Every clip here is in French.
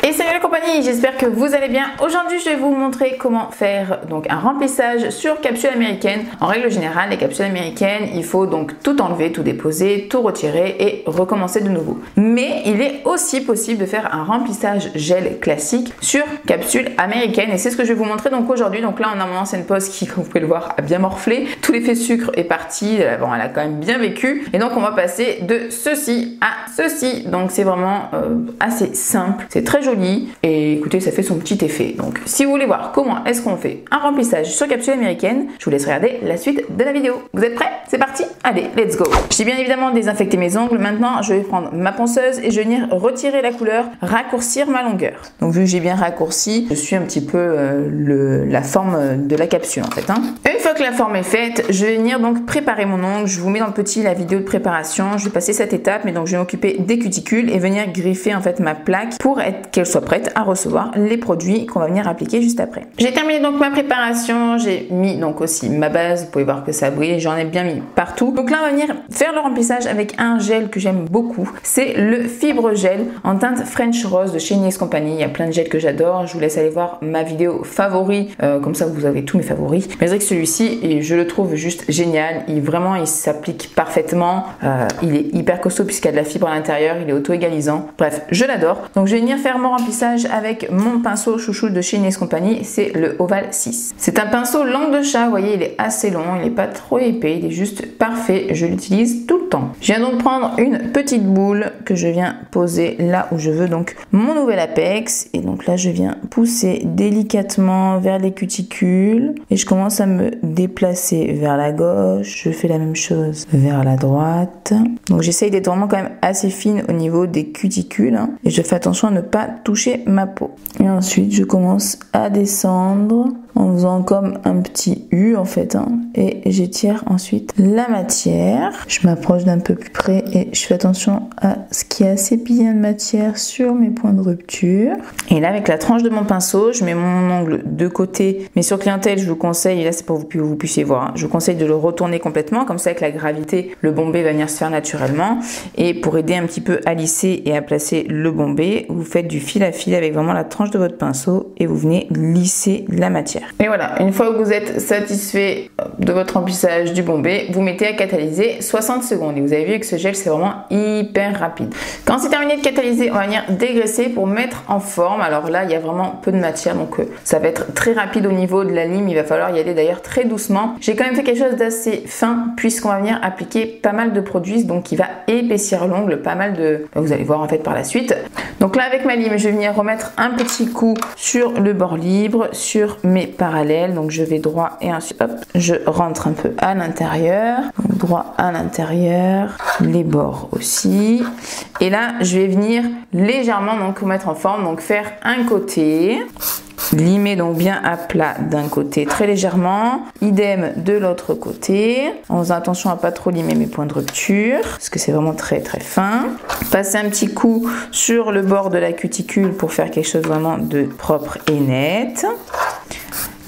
Et salut la compagnie, j'espère que vous allez bien. Aujourd'hui, je vais vous montrer comment faire donc un remplissage sur capsule américaine. En règle générale, les capsules américaines, il faut donc tout enlever, tout déposer, tout retirer et recommencer de nouveau. Mais il est aussi possible de faire un remplissage gel classique sur capsule américaine et c'est ce que je vais vous montrer donc aujourd'hui. Donc là, on a mon ancienne pose qui, comme vous pouvez le voir, a bien morflé. Tout l'effet sucre est parti. Bon, elle a quand même bien vécu. Et donc, on va passer de ceci à ceci. Donc, c'est vraiment assez simple. C'est très joli et écoutez, ça fait son petit effet. Donc si vous voulez voir comment est-ce qu'on fait un remplissage sur capsule américaine, je vous laisse regarder la suite de la vidéo. Vous êtes prêts? C'est parti? Allez, let's go! J'ai bien évidemment désinfecté mes ongles. Maintenant, je vais prendre ma ponceuse et je vais venir retirer la couleur, raccourcir ma longueur. Donc vu que j'ai bien raccourci, je suis un petit peu la forme de la capsule en fait. Une fois que la forme est faite, je vais venir donc préparer mon ongle. Je vous mets dans le petit la vidéo de préparation. Je vais passer cette étape, mais donc je vais m'occuper des cuticules et venir griffer en fait ma plaque pour qu'elle soit prête à recevoir les produits qu'on va venir appliquer juste après. J'ai terminé donc ma préparation, j'ai mis donc aussi ma base, vous pouvez voir que ça brille, j'en ai bien mis partout. Donc là on va venir faire le remplissage avec un gel que j'aime beaucoup, c'est le Fibre Gel en teinte French Rose de chez Nice Company. Il y a plein de gels que j'adore, je vous laisse aller voir ma vidéo favori, comme ça vous avez tous mes favoris. Mais c'est vrai que celui-ci, et je le trouve juste génial, il s'applique parfaitement, il est hyper costaud puisqu'il y a de la fibre à l'intérieur, il est auto-égalisant, bref, je l'adore. Donc je vais venir faire mon remplissage avec mon pinceau chouchou de chez Nice Company, c'est le Oval 6. C'est un pinceau langue de chat, vous voyez, il est assez long, il n'est pas trop épais, il est juste parfait, je l'utilise tout le temps. Je viens donc prendre une petite boule que je viens poser là où je veux donc mon nouvel apex, et donc là je viens pousser délicatement vers les cuticules et je commence à me déplacer vers la gauche, je fais la même chose vers la droite. Donc j'essaye d'être vraiment quand même assez fine au niveau des cuticules et je fais attention à ne pas toucher ma peau. Et ensuite je commence à descendre en faisant comme un petit U en fait et j'étire ensuite la matière. Je m'approche d'un peu plus près et je fais attention à ce qu'il y a assez bien de matière sur mes points de rupture. Et là avec la tranche de mon pinceau, je mets mon ongle de côté, mais sur clientèle je vous conseille, et là c'est pour que vous puissiez voir, je vous conseille de le retourner complètement, comme ça avec la gravité le bombé va venir se faire naturellement. Et pour aider un petit peu à lisser et à placer le bombé, vous faites du fil à fil avec vraiment la tranche de votre pinceau et vous venez lisser la matière. Et voilà, une fois que vous êtes satisfait de votre remplissage du bombé, vous mettez à catalyser 60 secondes. Et vous avez vu que ce gel, c'est vraiment hyper rapide. Quand c'est terminé de catalyser, on va venir dégraisser pour mettre en forme. Alors là, il y a vraiment peu de matière, donc ça va être très rapide au niveau de la lime. Il va falloir y aller d'ailleurs très doucement. J'ai quand même fait quelque chose d'assez fin, puisqu'on va venir appliquer pas mal de produits, donc qui va épaissir l'ongle, pas mal de... Vous allez voir en fait par la suite. Donc là, avec ma lime, je vais venir remettre un petit coup sur le bord libre, sur mes parallèles. Donc je vais droit et ensuite hop, je rentre un peu à l'intérieur, droit à l'intérieur, les bords aussi. Et là, je vais venir légèrement donc mettre en forme, donc faire un côté. Limer donc bien à plat d'un côté très légèrement, idem de l'autre côté, en faisant attention à pas trop limer mes points de rupture parce que c'est vraiment très très fin. Passer un petit coup sur le bord de la cuticule pour faire quelque chose vraiment de propre et net.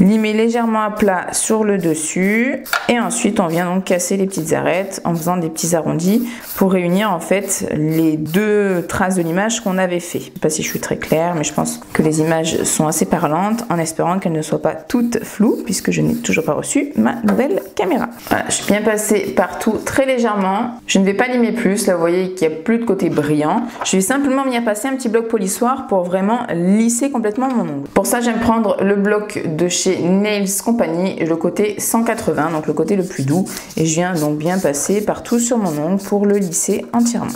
Limer légèrement à plat sur le dessus et ensuite on vient donc casser les petites arêtes en faisant des petits arrondis pour réunir en fait les deux traces de l'image qu'on avait fait. Je sais pas si je suis très claire, mais je pense que les images sont assez parlantes, en espérant qu'elles ne soient pas toutes floues puisque je n'ai toujours pas reçu ma nouvelle caméra. Voilà, je suis bien passée partout très légèrement. Je ne vais pas limer plus, là vous voyez qu'il n'y a plus de côté brillant. Je vais simplement venir passer un petit bloc polissoir pour vraiment lisser complètement mon ongle. Pour ça, j'aime prendre le bloc de chez Nails Company, le côté 180, donc le côté le plus doux, et je viens donc bien passer partout sur mon ongle pour le lisser entièrement.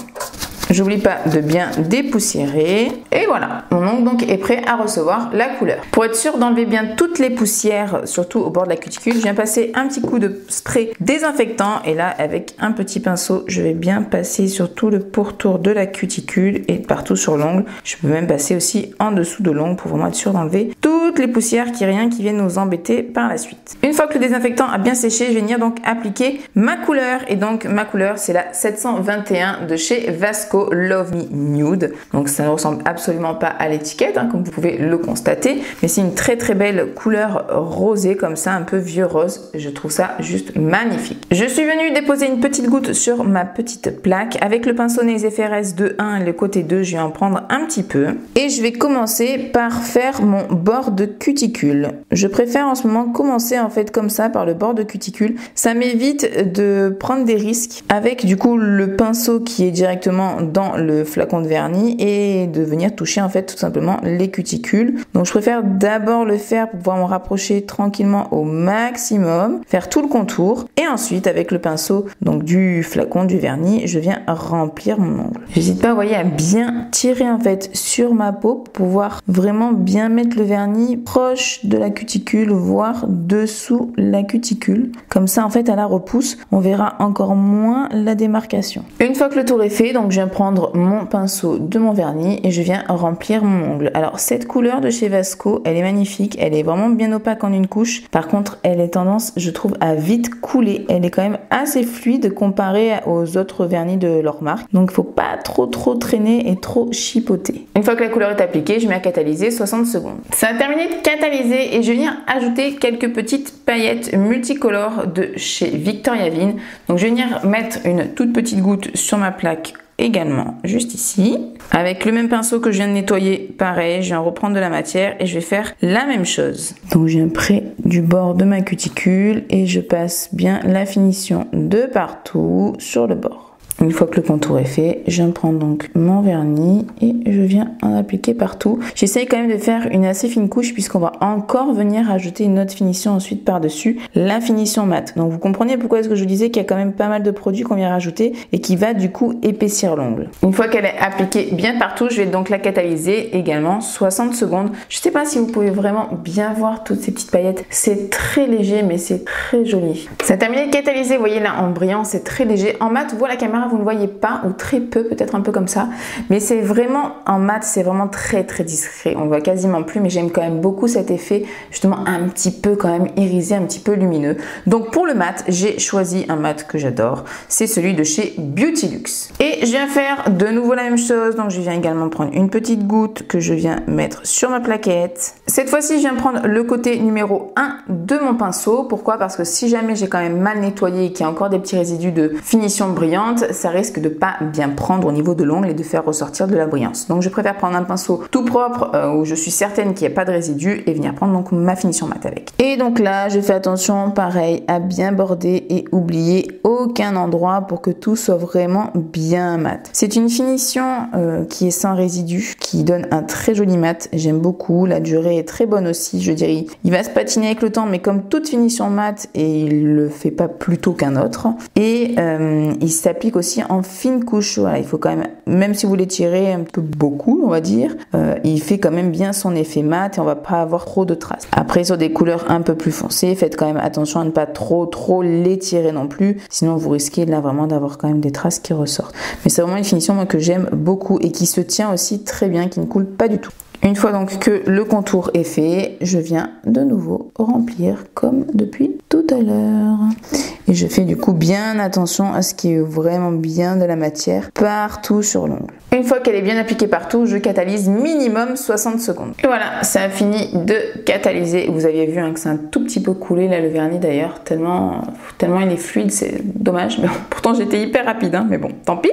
J'oublie pas de bien dépoussiérer et voilà, mon ongle donc est prêt à recevoir la couleur. Pour être sûr d'enlever bien toutes les poussières, surtout au bord de la cuticule, je viens passer un petit coup de spray désinfectant et là avec un petit pinceau, je vais bien passer sur tout le pourtour de la cuticule et partout sur l'ongle. Je peux même passer aussi en dessous de l'ongle pour vraiment être sûr d'enlever toutes toutes les poussières qui viennent nous embêter par la suite. Une fois que le désinfectant a bien séché, je vais venir donc appliquer ma couleur. Et donc ma couleur, c'est la 721 de chez Vasco Love Me Nude. Donc ça ne ressemble absolument pas à l'étiquette, hein, comme vous pouvez le constater, mais c'est une très très belle couleur rosée comme ça, un peu vieux rose. Je trouve ça juste magnifique. Je suis venue déposer une petite goutte sur ma petite plaque avec le pinceau Nails FRS de 1 et le côté 2. Je vais en prendre un petit peu et je vais commencer par faire mon bord de cuticule. Je préfère en ce moment commencer en fait comme ça par le bord de cuticule. Ça m'évite de prendre des risques avec du coup le pinceau qui est directement dans le flacon de vernis et de venir toucher en fait tout simplement les cuticules. Donc je préfère d'abord le faire pour pouvoir me rapprocher tranquillement au maximum, faire tout le contour et ensuite avec le pinceau donc du flacon du vernis, je viens remplir mon ongle. J'hésite pas, vous voyez, à bien tirer en fait sur ma peau pour pouvoir vraiment bien mettre le vernis proche de la cuticule, voire dessous la cuticule. Comme ça en fait à la repousse, on verra encore moins la démarcation. Une fois que le tour est fait, donc je viens prendre mon pinceau de mon vernis et je viens remplir mon ongle. Alors cette couleur de chez Vasco, elle est magnifique, elle est vraiment bien opaque en une couche. Par contre, elle est tendance, je trouve, à vite couler. Elle est quand même assez fluide comparée aux autres vernis de leur marque. Donc il faut pas trop traîner et trop chipoter. Une fois que la couleur est appliquée, je mets à catalyser 60 secondes. Ça a terminé de catalyser et je viens ajouter quelques petites paillettes multicolores de chez Victoria Vin. Donc je vais venir mettre une toute petite goutte sur ma plaque également juste ici. Avec le même pinceau que je viens de nettoyer, pareil, je viens reprendre de la matière et je vais faire la même chose. Donc je viens près du bord de ma cuticule et je passe bien la finition de partout sur le bord. Une fois que le contour est fait, je viens prendre donc mon vernis et je viens en appliquer partout. J'essaye quand même de faire une assez fine couche puisqu'on va encore venir ajouter une autre finition ensuite par-dessus, la finition mat. Donc vous comprenez pourquoi est-ce que je vous disais qu'il y a quand même pas mal de produits qu'on vient rajouter et qui va du coup épaissir l'ongle. Une fois qu'elle est appliquée bien partout, je vais donc la catalyser également 60 secondes. Je sais pas si vous pouvez vraiment bien voir toutes ces petites paillettes. C'est très léger mais c'est très joli. Ça a terminé de catalyser, vous voyez là en brillant, c'est très léger. En mat, vous à la caméra, vous ne voyez pas ou très peu, peut-être un peu comme ça, mais c'est vraiment en mat, c'est vraiment très discret, on le voit quasiment plus, mais j'aime quand même beaucoup cet effet justement un petit peu quand même irisé, un petit peu lumineux. Donc pour le mat, j'ai choisi un mat que j'adore, c'est celui de chez Beauty Luxe et je viens faire de nouveau la même chose. Donc je viens également prendre une petite goutte que je viens mettre sur ma plaquette. Cette fois-ci, je viens prendre le côté numéro 1 de mon pinceau. Pourquoi? Parce que si jamais j'ai quand même mal nettoyé et qu'il y a encore des petits résidus de finition brillante, ça risque de pas bien prendre au niveau de l'ongle et de faire ressortir de la brillance. Donc je préfère prendre un pinceau tout propre où je suis certaine qu'il n'y a pas de résidus et venir prendre donc ma finition mat avec. Et donc là, je fais attention pareil à bien border et oublier aucun endroit pour que tout soit vraiment bien mat. C'est une finition qui est sans résidus, qui donne un très joli mat. J'aime beaucoup, la durée est très bonne aussi, je dirais. Il va se patiner avec le temps, mais comme toute finition mat, et il le fait pas plus tôt qu'un autre. Et il s'applique aussi en fine couche. Voilà, il faut quand même si vous l'étirez un peu beaucoup, on va dire, il fait quand même bien son effet mat et on va pas avoir trop de traces. Après, sur des couleurs un peu plus foncées, faites quand même attention à ne pas trop l'étirer non plus, sinon vous risquez là vraiment d'avoir quand même des traces qui ressortent. Mais c'est vraiment une finition moi que j'aime beaucoup et qui se tient aussi très bien, qui ne coule pas du tout. Une fois donc que le contour est fait, je viens de nouveau remplir comme depuis tout à l'heure. Et je fais du coup bien attention à ce qui est vraiment bien de la matière partout sur l'ongle. Une fois qu'elle est bien appliquée partout, je catalyse minimum 60 secondes. Et voilà, ça a fini de catalyser. Vous aviez vu hein, que c'est un tout petit peu coulé là le vernis d'ailleurs, tellement il est fluide, c'est dommage. Mais bon, pourtant j'étais hyper rapide, hein, mais bon, tant pis.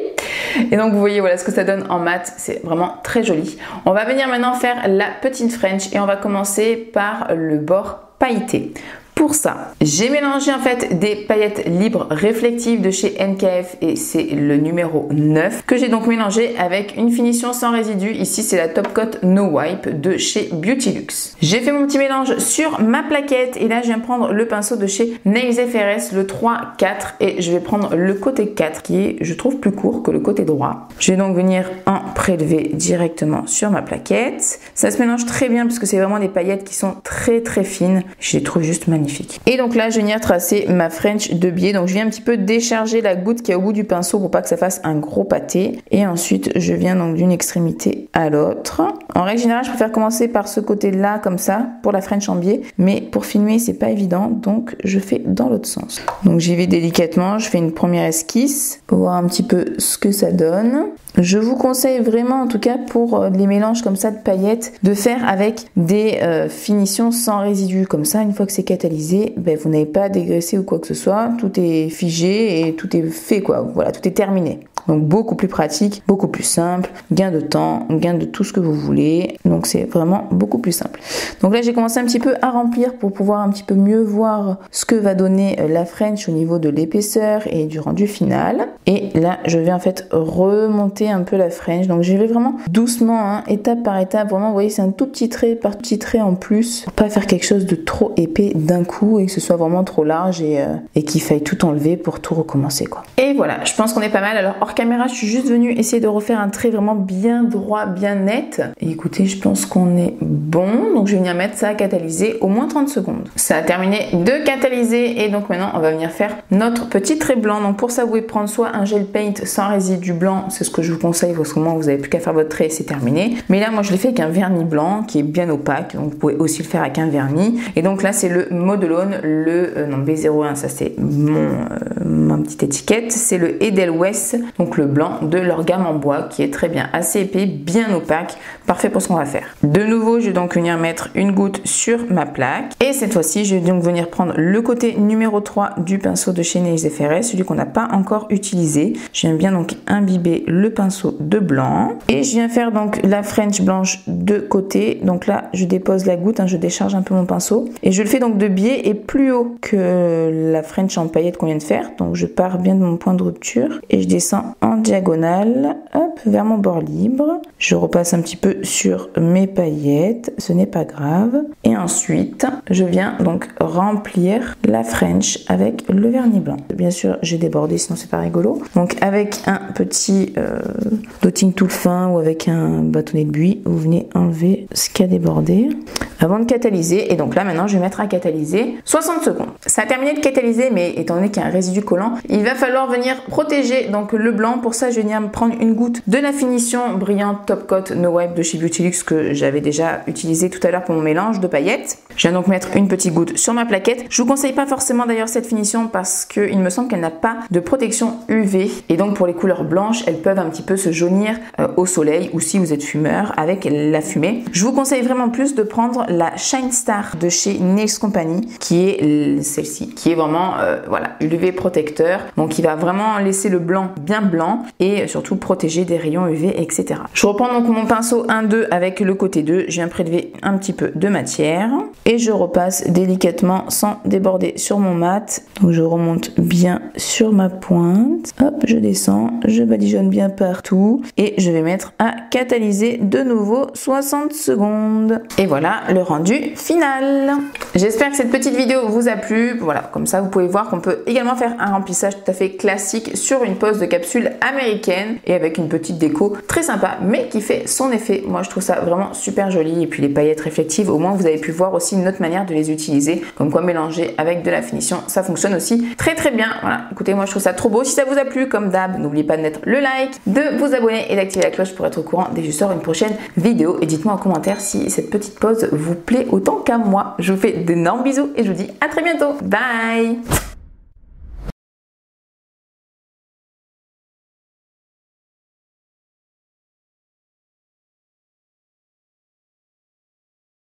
Et donc vous voyez voilà ce que ça donne en mat, c'est vraiment très joli. On va venir maintenant faire la petite French et on va commencer par le bord pailleté. Pour ça, j'ai mélangé en fait des paillettes libres réflectives de chez NKF et c'est le numéro 9 que j'ai donc mélangé avec une finition sans résidus. Ici, c'est la Top Coat No Wipe de chez Beauty Luxe. J'ai fait mon petit mélange sur ma plaquette et là, je viens prendre le pinceau de chez Nails FRS, le 3-4 et je vais prendre le côté 4 qui est, je trouve, plus court que le côté droit. Je vais donc venir en prélever directement sur ma plaquette. Ça se mélange très bien puisque c'est vraiment des paillettes qui sont très fines. Je les trouve juste magnifiques. magnifique. Et donc là, je vais venir tracer ma French de biais. Donc je viens un petit peu décharger la goutte qui est au bout du pinceau pour pas que ça fasse un gros pâté. Et ensuite, je viens donc d'une extrémité à l'autre. En règle générale, je préfère commencer par ce côté-là comme ça pour la French en biais. Mais pour filmer, c'est pas évident, donc je fais dans l'autre sens. Donc j'y vais délicatement, je fais une première esquisse pour voir un petit peu ce que ça donne. Je vous conseille vraiment, en tout cas pour les mélanges comme ça de paillettes, de faire avec des finitions sans résidus. Comme ça, une fois que c'est catalysé, ben, vous n'avez pas à dégraisser ou quoi que ce soit. Tout est figé et tout est fait, quoi. Voilà, tout est terminé. Donc beaucoup plus pratique, beaucoup plus simple, gain de temps, gain de tout ce que vous voulez. Donc c'est vraiment beaucoup plus simple. Donc là j'ai commencé un petit peu à remplir pour pouvoir un petit peu mieux voir ce que va donner la French au niveau de l'épaisseur et du rendu final. Et là je vais en fait remonter un peu la French. Donc je vais vraiment doucement, hein, étape par étape. Vraiment vous voyez c'est un tout petit trait par petit trait en plus. Pour pas faire quelque chose de trop épais d'un coup et que ce soit vraiment trop large et qu'il faille tout enlever pour tout recommencer quoi. Et voilà, je pense qu'on est pas mal. Alors hors caméra, je suis juste venue essayer de refaire un trait vraiment bien droit, bien net. Et écoutez, je pense qu'on est bon. Donc je vais venir mettre ça à catalyser au moins 30 secondes. Ça a terminé de catalyser et donc maintenant on va venir faire notre petit trait blanc. Donc pour ça, vous pouvez prendre soit un gel paint sans résidu blanc, c'est ce que je vous conseille parce qu'au moins vous n'avez plus qu'à faire votre trait et c'est terminé. Mais là, moi je l'ai fait avec un vernis blanc qui est bien opaque. Donc vous pouvez aussi le faire avec un vernis. Et donc là, c'est le Modelone, le non, B01, ça c'est ma petite étiquette. C'est le Edelweiss, donc le blanc de leur gamme en bois qui est très bien, assez épais, bien opaque, parfait pour ce qu'on va faire. De nouveau, je vais donc venir mettre une goutte sur ma plaque et cette fois-ci, je vais donc venir prendre le côté numéro 3 du pinceau de chez Nails & Ferré, celui qu'on n'a pas encore utilisé. Je viens bien donc imbiber le pinceau de blanc et je viens faire donc la French blanche de côté. Donc là, je dépose la goutte, hein, je décharge un peu mon pinceau et je le fais donc de biais et plus haut que la French en paillettes qu'on vient de faire. Donc je pars bien de mon point de rupture et je descends en diagonale, hop, vers mon bord libre. Je repasse un petit peu sur mes paillettes, ce n'est pas grave. Et ensuite, je viens donc remplir la French avec le vernis blanc. Bien sûr, j'ai débordé, sinon c'est pas rigolo. Donc avec un petit dotting tool fin ou avec un bâtonnet de buis, vous venez enlever ce qui a débordé avant de catalyser. Et donc là, maintenant, je vais mettre à catalyser 60 secondes. Ça a terminé de catalyser, mais étant donné qu'il y a un résidu collant, il va falloir venir protéger donc le blanc. Pour ça, je vais venir me prendre une goutte de la finition brillante Top Coat No Wipe de chez Beautylux que j'avais déjà utilisé tout à l'heure pour mon mélange de paillettes. Je viens donc mettre une petite goutte sur ma plaquette. Je vous conseille pas forcément d'ailleurs cette finition parce qu'il me semble qu'elle n'a pas de protection UV et donc pour les couleurs blanches, elles peuvent un petit peu se jaunir au soleil ou si vous êtes fumeur avec la fumée. Je vous conseille vraiment plus de prendre la Shine Star de chez Nails Company qui est celle-ci, qui est vraiment voilà, UV protecteur, donc qui va vraiment laisser le blanc bien blanc et surtout protéger des rayons UV, etc. Je reprends donc mon pinceau 1-2 avec le côté 2, je viens prélever un petit peu de matière et je repasse délicatement sans déborder sur mon mat. Donc je remonte bien sur ma pointe, hop, je descends, je badigeonne bien partout et je vais mettre à catalyser de nouveau 60 secondes. Et voilà le rendu final. J'espère que cette petite vidéo vous a plu. Voilà, comme ça vous pouvez voir qu'on peut également faire un remplissage tout à fait classique sur une pose de capsule américaine et avec une petite déco très sympa mais qui fait son effet. Moi je trouve ça vraiment super joli et puis les paillettes réflectives, au moins vous avez pu voir aussi une autre manière de les utiliser, comme quoi mélanger avec de la finition, ça fonctionne aussi très très bien. Voilà, écoutez, moi je trouve ça trop beau. Si ça vous a plu, comme d'hab, n'oubliez pas de mettre le like, de vous abonner et d'activer la cloche pour être au courant dès que je sors une prochaine vidéo. Et dites-moi en commentaire si cette petite pause vous plaît autant qu'à moi. Je vous fais d'énormes bisous et je vous dis à très bientôt. Bye!